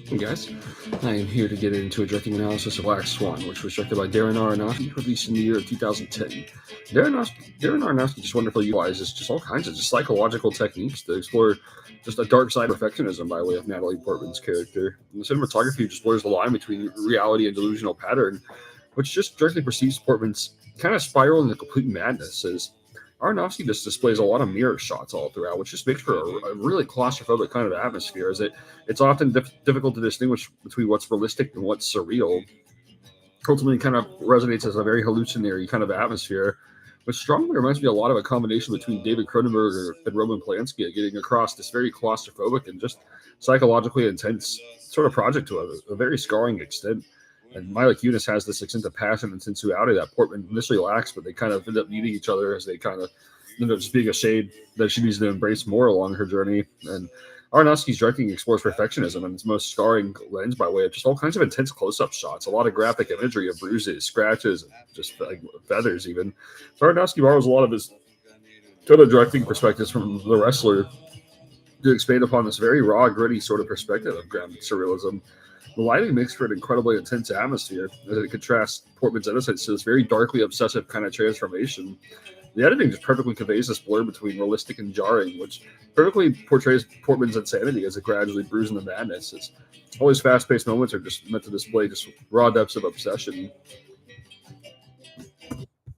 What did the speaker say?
Hey guys, I am here to get into a directing analysis of Swan, which was directed by Darren Aronofsky, released in the year of 2010. Darren Aronofsky just wonderfully utilizes just all kinds of just psychological techniques to explore just a dark side of perfectionism by way of Natalie Portman's character. And the cinematography just blurs the line between reality and delusional pattern, which just directly perceives Portman's kind of spiral into complete madness as Aronofsky just displays a lot of mirror shots all throughout, which just makes for a really claustrophobic kind of atmosphere. As it's often difficult to distinguish between what's realistic and what's surreal. Ultimately, kind of resonates as a very hallucinatory kind of atmosphere, which strongly reminds me a lot of a combination between David Cronenberg and Roman Polanski, getting across this very claustrophobic and just psychologically intense sort of project to a very scarring extent. And Mila Kunis has this extent of passion and sensuality that Portman initially lacks, but they kind of end up meeting each other as they kind of end up just being a shade that she needs to embrace more along her journey. And Aronofsky's directing explores perfectionism in its most scarring lens by way of just all kinds of intense close-up shots, a lot of graphic imagery of bruises, scratches, and just like feathers even. So Aronofsky borrows a lot of his other directing perspectives from The Wrestler to expand upon this very raw, gritty sort of perspective of grounded surrealism. The lighting makes for an incredibly intense atmosphere as it contrasts Portman's innocence to this very darkly obsessive kind of transformation. The editing just perfectly conveys this blur between realistic and jarring, which perfectly portrays Portman's insanity as it gradually brews into madness. All these fast-paced moments are just meant to display just raw depths of obsession.